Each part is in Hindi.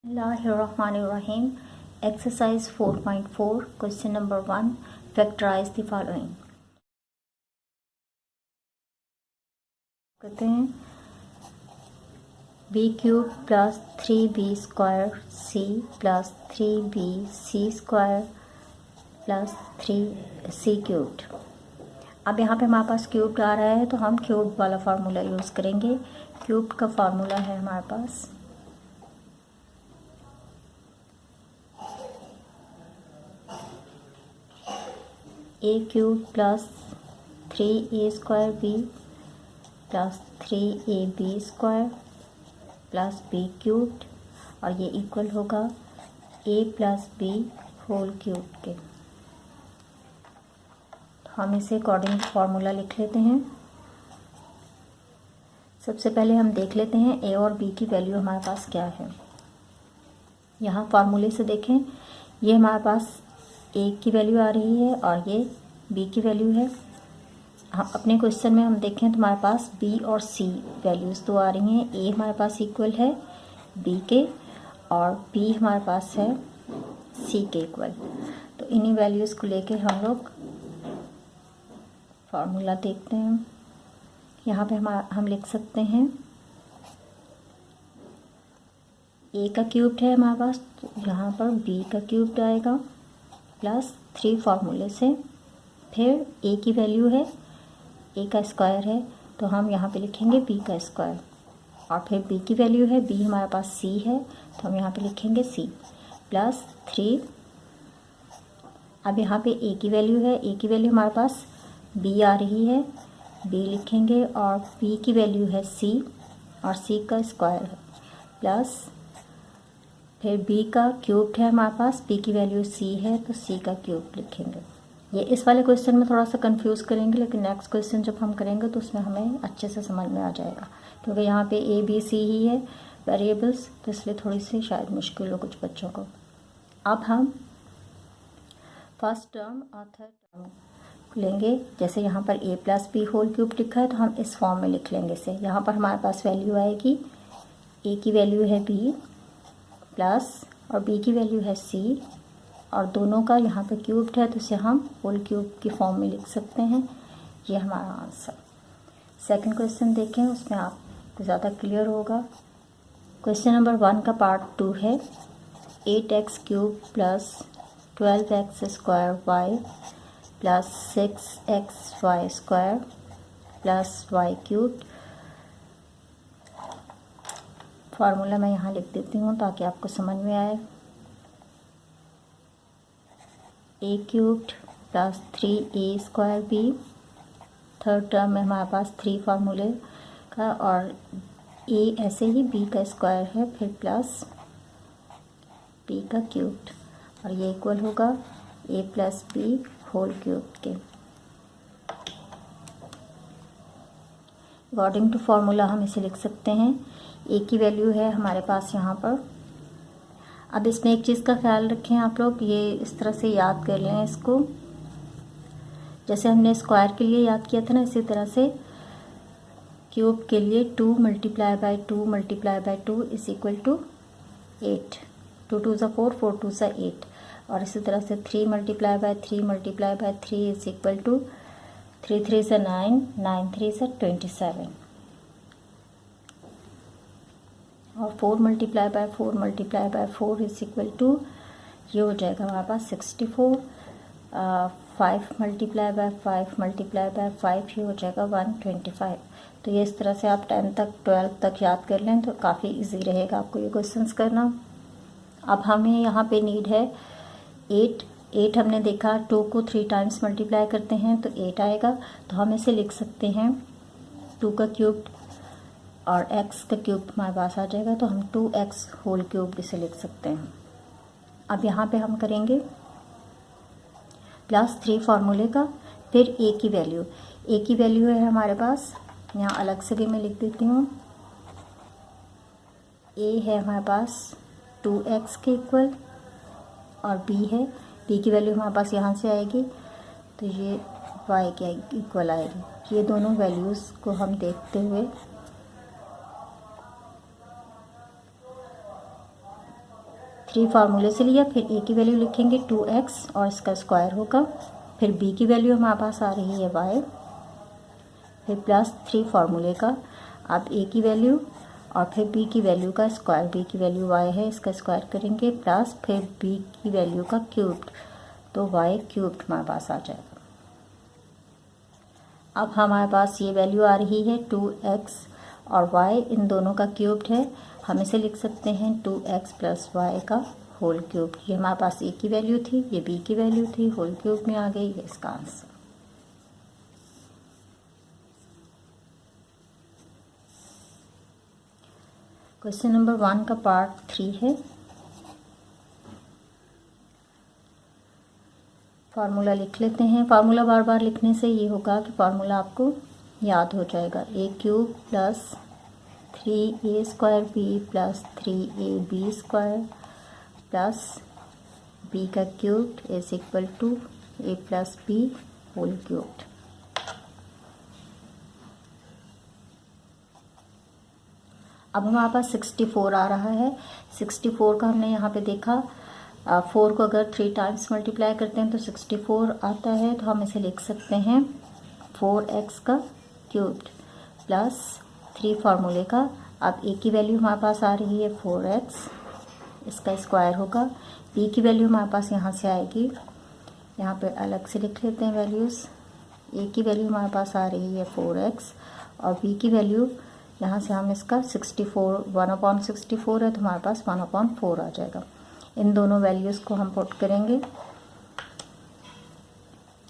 Bismillahirrahmanirrahim. Exercise 4.4 Question number 1. Factorize the following. कहते हैं b cube plus 3b square c plus 3bc square plus 3c cubed. अब यहाँ पे हमारे पास क्यूब्ड आ रहा है तो हम क्यूब्ड वाला फार्मूला यूज़ करेंगे. क्यूब्ड का फार्मूला है हमारे पास a cube plus 3a square b plus 3ab square plus b cubed और ये इक्वल होगा a plus b whole cube के. हम इसे अकॉर्डिंग फार्मूला लिख लेते हैं. सबसे पहले हम देख लेते हैं a और b की वैल्यू हमारे पास क्या है. यहाँ फार्मूले से देखें, ये हमारे पास a की वैल्यू आ रही है और ये b की वैल्यू है. हम अपने क्वेश्चन में हम देखें तो हमारे पास b और c वैल्यूज़ तो आ रही हैं. a हमारे पास इक्वल है b के और b हमारे पास है c के इक्वल. तो इन्हीं वैल्यूज़ को लेके हम लोग फार्मूला देखते हैं. यहाँ पे हम लिख सकते हैं a का क्यूब्ड है हमारे पास, तो यहाँ पर b का क्यूब्ड आएगा प्लस 3 फार्मूले से. फिर a की वैल्यू है, a का स्क्वायर है तो हम यहाँ पे लिखेंगे b का स्क्वायर. और फिर b की वैल्यू है, b हमारे पास c है तो हम यहाँ पे लिखेंगे c प्लस 3. अब यहाँ पे a की वैल्यू है, a की वैल्यू हमारे पास b आ रही है, b लिखेंगे और b की वैल्यू है c और c का स्क्वायर है प्लस फिर b का क्यूब्ड है हमारे पास, b की वैल्यू c है तो c का क्यूब लिखेंगे. ये इस वाले क्वेश्चन में थोड़ा सा कंफ्यूज करेंगे, लेकिन नेक्स्ट क्वेश्चन जब हम करेंगे तो उसमें हमें अच्छे से समझ में आ जाएगा, क्योंकि यहाँ पे a b c ही है वेरिएबल्स, तो इसलिए थोड़ी सी शायद मुश्किल हो कुछ बच्चों को. अब हम फर्स्ट टर्म और थर्ड टर्म लेंगे. जैसे यहाँ पर a plus b whole cube लिखा है तो हम इस फॉर्म में लिख लेंगे इसे. यहाँ पर हमारे पास वैल्यू आएगी, a की वैल्यू है b प्लस और b की वैल्यू है c और दोनों का यहाँ पे क्यूब्ड है तो इसे हम होल क्यूब की फॉर्म में लिख सकते हैं. ये हमारा आंसर. सेकंड क्वेश्चन देखें, उसमें आपको ज़्यादा क्लियर होगा. क्वेश्चन नंबर 1 का पार्ट 2 है 8x cube plus 12x square y plus 6xy square plus y cube. Formula मैं यहाँ लिख देती हूँ ताकि आपको समझ में आए. a cubed plus 3a square b. Third term में हमारे पास 3 फार्मूले का और a ऐसे ही b का स्क्वायर है फिर प्लस b का क्यूब्ड और ये इक्वल होगा a plus b whole cube के. अकॉर्डिंग टू फार्मूला हम इसे लिख सकते हैं. a की वैल्यू है हमारे पास यहाँ पर. अब इसमें एक चीज़ का ख्याल रखें आप लोग, ये इस तरह से याद कर लें इसको, जैसे हमने स्क्वायर के लिए याद किया था ना, इसी तरह से क्यूब के लिए 2 multiply by 2 multiply by 2 is equal to 8. 2 2 ज़ा 4, 4 2 ज़ा 8. और इसी तरह से 3 multiply by 3 multiply by 3 is equal to 3 3 ज़ा 9, 9 3 ज़ा 27. और 4 multiply by 4 multiply by 4 is equal to, ये हो जाएगा हमारे पास 64. 5 मल्टीप्लाई बाय 5 मल्टीप्लाई बाय 5 ये हो जाएगा 125. तो ये इस तरह से आप 10 तक 12 तक याद कर लें तो काफ़ी इजी रहेगा आपको ये क्वेश्चंस करना. अब हमें यहाँ पे नीड है 8 हमने देखा 2 को 3 टाइम्स मल्टीप्लाई करते हैं तो 8 आएगा. तो हम इसे लिख सकते हैं 2 का क्यूब और x का क्यूब हमारे पास आ जाएगा तो हम 2x होल क्यूब इसे लिख सकते हैं. अब यहाँ पे हम करेंगे प्लस 3 फार्मूले का, फिर a की वैल्यू है हमारे पास, यहाँ अलग से भी मैं लिख देती हूँ. a है हमारे पास 2x के इक्वल और b है, b की वैल्यू हमारे पास यहाँ से आएगी तो ये y के इक्वल आएगी. ये दोनों वैल्यूज़ को हम देखते हुए 3 फार्मूले से लिया, फिर a की वैल्यू लिखेंगे 2x और इसका स्क्वायर होगा, फिर b की वैल्यू हमारे पास आ रही है y, फिर प्लस 3 फार्मूले का, अब a की वैल्यू और फिर b की वैल्यू का स्क्वायर, b की वैल्यू y है इसका स्क्वायर करेंगे, प्लस फिर b की वैल्यू का क्यूब्ड, तो y क्यूब्ड हमारे पास आ जाएगा। अब हमारे पास ये वैल्यू आ रही है 2x और y इन दोनों का क्यूब्ड है, हम इसे लिख सकते हैं 2x प्लस वाई का होल क्यूब। ये हमारे पास a की वैल्यू थी, ये b की वैल्यू थी, होल क्यूब में आ गई, ये इसका आंसर। क्वेश्चन नंबर 1 का पार्ट 3 है। फार्मूला लिख लेते हैं। फार्मूला बार बार लिखने से ये होगा कि फार्मूला आपको याद हो जाएगा। a cube plus 3a square b plus 3ab square plus b का cube is equal to a plus b whole cube. अब हमारे पास 64 आ रहा है। 64 का हमने यहाँ पे देखा 4 को अगर 3 टाइम्स मल्टीप्लाई करते हैं तो 64 आता है, तो हम इसे लिख सकते हैं 4x का क्यूब्ड प्लस 3 फार्मूले का। अब a की वैल्यू हमारे पास आ रही है 4x, इसका स्क्वायर होगा। b की वैल्यू हमारे पास यहाँ से आएगी, यहाँ पे अलग से लिख लेते हैं वैल्यूज़। a की वैल्यू हमारे पास आ रही है 4x और b की वैल्यू यहाँ से हम इसका 64 1/64 है, तो हमारे पास 1/4 आ जाएगा। इन दोनों वैल्यूज़ को हम पुट करेंगे,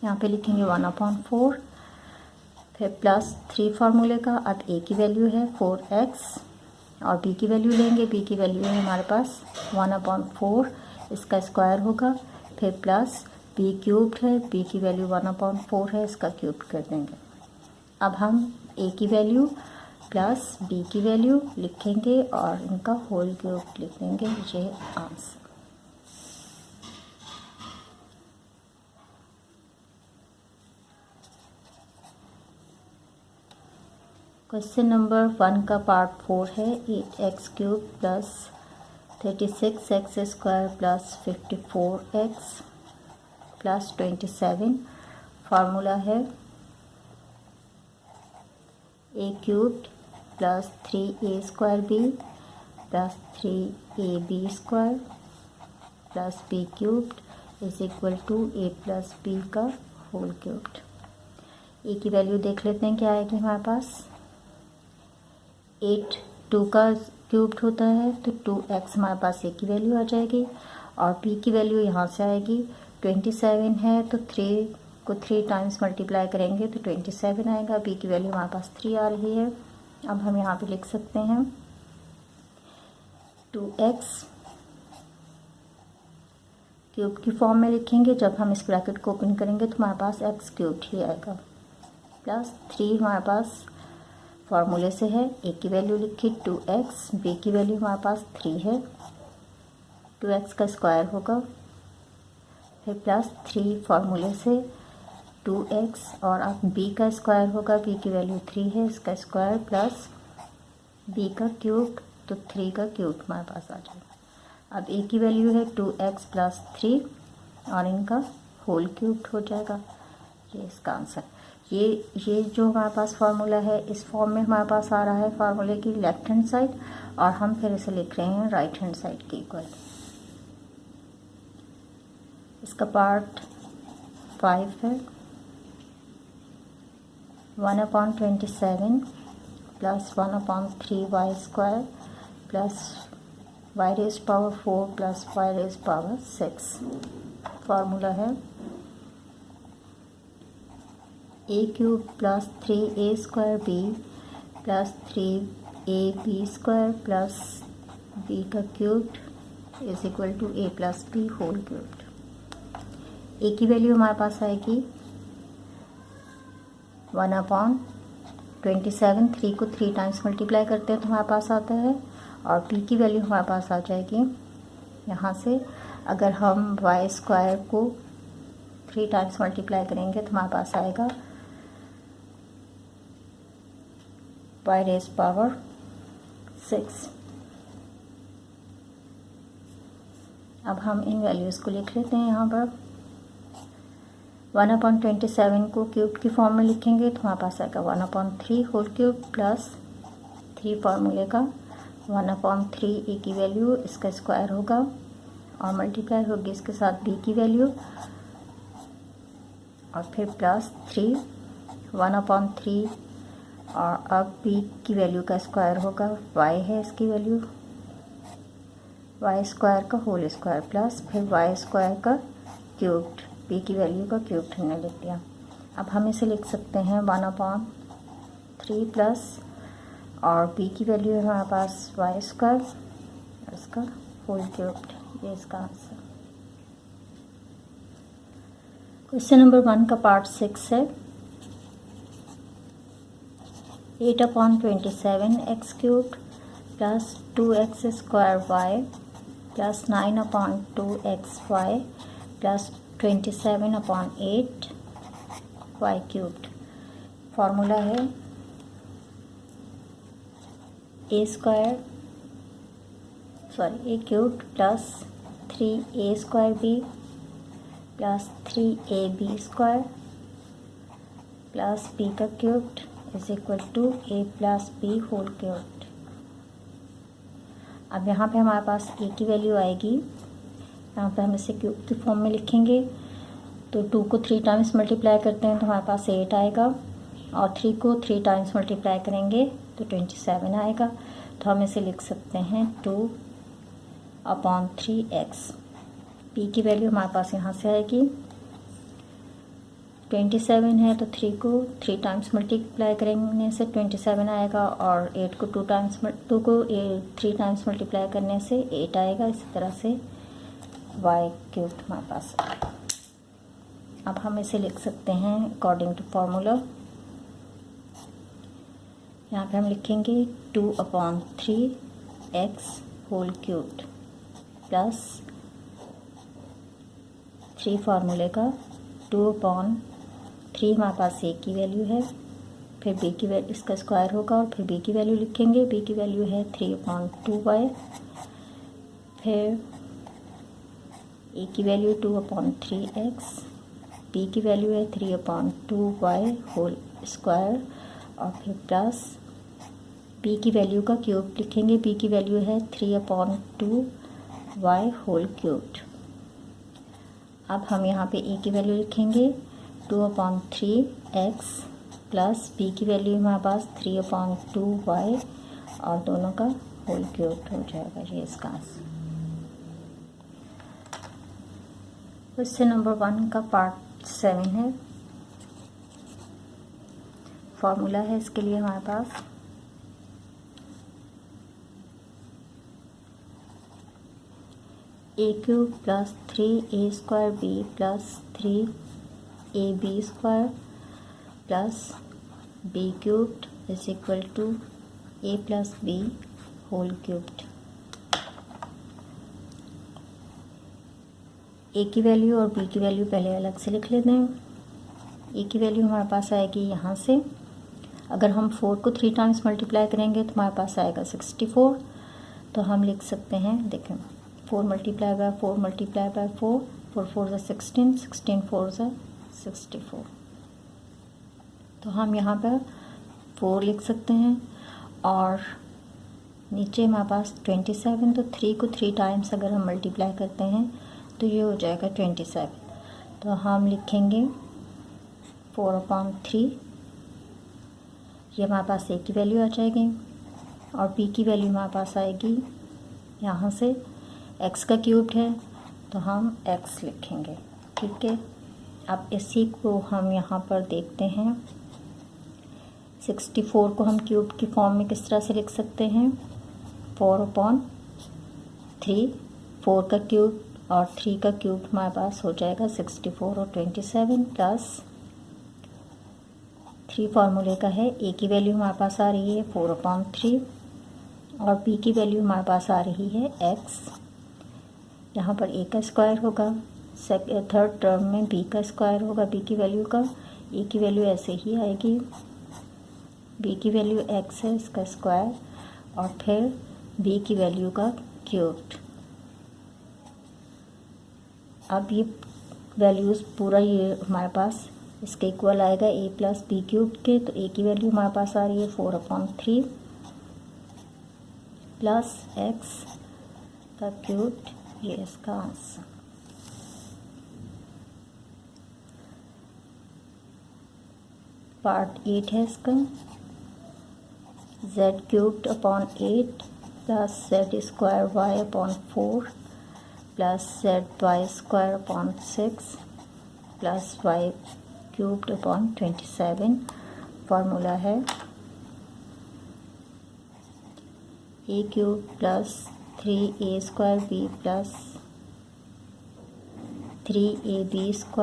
यहाँ पे लिखेंगे 1/4, फिर प्लस 3 फार्मूले का। अब a की वैल्यू है 4x और b की वैल्यू लेंगे, b की वैल्यू है हमारे पास 1/4, इसका स्क्वायर होगा, फिर प्लस b क्यूब्ड है, b की वैल्यू 1/4 है, इसका क्यूब कर देंगे। अब हम a की वैल्यू प्लस b की वैल्यू लिखेंगे और इनका होल क्यूब लिख देंगे, ये आंसर। क्वेश्चन नंबर 1 का पार्ट 4 है। 8x cube plus 36x square plus 54x plus 27। Formula है a cube plus 3a square b plus 3ab square plus b cube is equal to a plus b का होल क्यूब। a की वैल्यू देख लेते हैं क्या आएगी हमारे पास। 8 2 का क्यूब्ड होता है, तो 2x हमारे पास a की वैल्यू आ जाएगी और b की वैल्यू यहाँ से आएगी। 27 है तो 3 को 3 टाइम्स मल्टीप्लाई करेंगे तो 27 आएगा। b की वैल्यू हमारे पास 3 आ रही है। अब हम यहाँ पे लिख सकते हैं 2x क्यूब की फॉर्म में लिखेंगे। जब हम इस ब्रैकेट को ओपन करेंगे तो हमारे पास x क्यूब्ड ही आएगा, प्लस 3 हमारे पास फार्मूले से है। a की वैल्यू लिखी 2x, b की वैल्यू हमारे पास 3 है, 2x का स्क्वायर होगा, फिर प्लस 3 फार्मूले से 2x और अब b का स्क्वायर होगा, b की वैल्यू 3 है, इसका स्क्वायर प्लस b का क्यूब, तो 3 का क्यूब हमारे पास आ जाएगा। अब a की वैल्यू है 2x प्लस 3 और इनका होल क्यूब हो जाएगा, ये इसका आंसर। ये जो हमारे पास फार्मूला है इस फॉर्म में हमारे पास आ रहा है फार्मूले की लेफ्ट हैंड साइड, और हम फिर इसे लिख रहे हैं राइट हैंड साइड के इक्वल। इसका पार्ट 5 है। 1/27 plus 1/3y square plus y raise power 4 plus y raise power 6। Formula है a cube plus 3a square b plus 3ab square plus b का cube is equal to a plus b whole cube. a की वैल्यू हमारे पास आएगी 1/27, 3 को 3 टाइम्स मल्टीप्लाई करते हैं तो हमारे पास आता है, और b की वैल्यू हमारे पास आ जाएगी यहाँ से। अगर हम y स्क्वायर को 3 टाइम्स मल्टीप्लाई करेंगे तो हमारे पास आएगा y रेज़ पावर 6। अब हम इन वैल्यूज़ को लिख लेते हैं। यहाँ पर 1/27 को क्यूब की फॉर्म में लिखेंगे तो हमारे पास आएगा 1/3 होल क्यूब प्लस 3 फार्मूले का 1/3 ए की वैल्यू, इसका स्क्वायर होगा और मल्टीप्लाई होगी इसके साथ बी की वैल्यू और फिर प्लस 3 1/3 और अब बी की वैल्यू का स्क्वायर होगा, वाई है इसकी वैल्यू, वाई स्क्वायर का होल स्क्वायर प्लस फिर वाई स्क्वायर का क्यूब्ड, बी की वैल्यू का क्यूब्ड हमने लिख दिया। अब हम इसे लिख सकते हैं 1/3 प्लस और बी की वैल्यू है हमारे पास वाई स्क्वायर और इसका होल क्यूब्ड, ये इसका आंसर। क्वेश्चन नंबर 1 का पार्ट 6 है 8/27 x cubed plus 2x square y plus 9/2 x y plus 27/8 y cubed. Formula है a cubed plus 3a square b plus 3ab square plus b का cubed is equal to a plus b whole cubed. अब यहाँ पे हमारे पास a की वैल्यू आएगी, यहाँ पे हम इसे क्यूब की फॉर्म में लिखेंगे तो 2 को 3 टाइम्स मल्टीप्लाई करते हैं तो हमारे पास 8 आएगा और 3 को 3 टाइम्स मल्टीप्लाई करेंगे तो 27 आएगा। तो हम इसे लिख सकते हैं 2/3x। p की वैल्यू हमारे पास यहाँ से आएगी 27 है तो 3 को 3 टाइम्स मल्टीप्लाई करने से 27 आएगा और 8 को 2 को 3 टाइम्स मल्टीप्लाई करने से 8 आएगा। इसी तरह से वाई क्यूब्ड हमारे पास। अब हम इसे लिख सकते हैं अकॉर्डिंग टू फार्मूला। यहाँ पे हम लिखेंगे 2/3x होल क्यूब्ड प्लस 3 फार्मूले का 2/3 हमारे पास a की वैल्यू है, फिर b की वैल्यू इसका स्क्वायर होगा और फिर b की वैल्यू लिखेंगे, b की वैल्यू है 3/2y, फिर a की वैल्यू 2/3x, b की वैल्यू है 3/2y होल स्क्वायर और फिर प्लस b की वैल्यू का क्यूब लिखेंगे, b की वैल्यू है 3/2y होल क्यूब्ड। अब हम यहाँ पे a की वैल्यू लिखेंगे 2/3x प्लस b की वैल्यू हमारे पास 3/2y और दोनों का होल क्यूब्ड हो जाएगा, ये इसका आंसर। क्वेश्चन नंबर 1 का पार्ट 7 है। फॉर्मूला है इसके लिए हमारे पास a cube plus 3a square b plus 3ab square plus b cubed is equal to a plus b whole cubed. a की वैल्यू और b की वैल्यू पहले अलग से लिख लेते हैं। a की वैल्यू हमारे पास आएगी यहाँ से, अगर हम 4 को 3 टाइम्स मल्टीप्लाई करेंगे तो हमारे पास आएगा 64। तो हम लिख सकते हैं, देखें 4 मल्टीप्लाई बाय 4 मल्टीप्लाई बाय 4, 4 4 ज़ा 16, 16 4 ज़ा 64। तो हम यहाँ पर 4 लिख सकते हैं और नीचे हमारे पास 27, तो 3 को 3 टाइम्स अगर हम मल्टीप्लाई करते हैं तो ये हो जाएगा 27। तो हम लिखेंगे 4/3, ये हमारे पास a की वैल्यू आ जाएगी और b की वैल्यू हमारे पास आएगी यहाँ से, x का क्यूब्ड है तो हम x लिखेंगे, ठीक है। अब इसी को हम यहाँ पर देखते हैं 64 को हम क्यूब की फॉर्म में किस तरह से लिख सकते हैं, 4/3, 4 का क्यूब और 3 का क्यूब हमारे पास हो जाएगा 64 और 27 प्लस 3 फार्मूले का है, a की वैल्यू हमारे पास आ रही है 4/3 और b की वैल्यू हमारे पास आ रही है x। यहाँ पर a का स्क्वायर होगा, थर्ड टर्म में b का स्क्वायर होगा, b की वैल्यू का, a की वैल्यू ऐसे ही आएगी, b की वैल्यू x है इसका स्क्वायर और फिर b की वैल्यू का क्यूब्ड। अब ये वैल्यूज़ पूरा ये हमारे पास इसके इक्वल आएगा a प्लस बी क्यूब के, तो a की वैल्यू हमारे पास आ रही है 4/3 प्लस x का क्यूब, ये इसका आंसर। पार्ट 8 है इसका, z³/8 plus z² y/4 plus zy²/6 plus y³/27। Formula है a³ plus 3a² plus 3ab²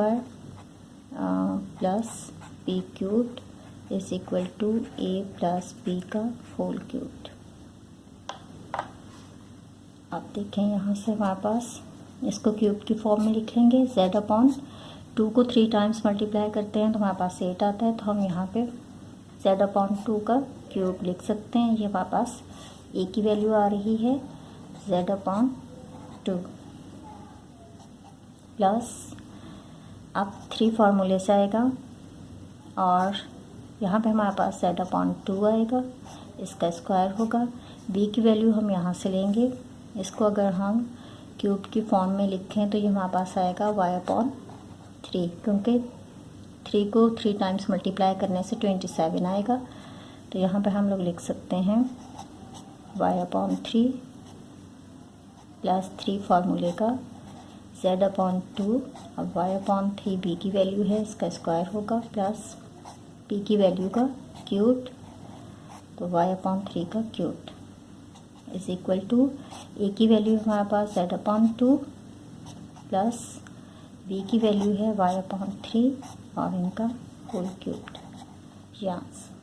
plus b³ is equal to a plus b का होल क्यूब। अब देखें यहाँ से हमारे पास इसको क्यूब की फॉर्म में लिख लेंगे। z/2 को 3 टाइम्स मल्टीप्लाई करते हैं तो हमारे पास 8 आता है, तो हम यहाँ पे z/2 का क्यूब लिख सकते हैं। ये हमारे पास a की वैल्यू आ रही है z/2 प्लस, अब 3 फार्मूले से आएगा और यहाँ पे हमारे पास z/2 आएगा, इसका स्क्वायर होगा। b की वैल्यू हम यहाँ से लेंगे, इसको अगर हम क्यूब की फॉर्म में लिखें तो ये हमारे पास आएगा y/3, क्योंकि 3 को 3 टाइम्स मल्टीप्लाई करने से 27 आएगा, तो यहाँ पे हम लोग लिख सकते हैं y/3 प्लस 3 फार्मूले का z/2, अब y/3 b की वैल्यू है, इसका स्क्वायर होगा, प्लस p की वैल्यू का क्यूब, तो y/3 का cube is equal to a की वैल्यू हमारे पास z/2 प्लस b की वैल्यू है y/3 और इनका होल क्यूब। ये आंसर।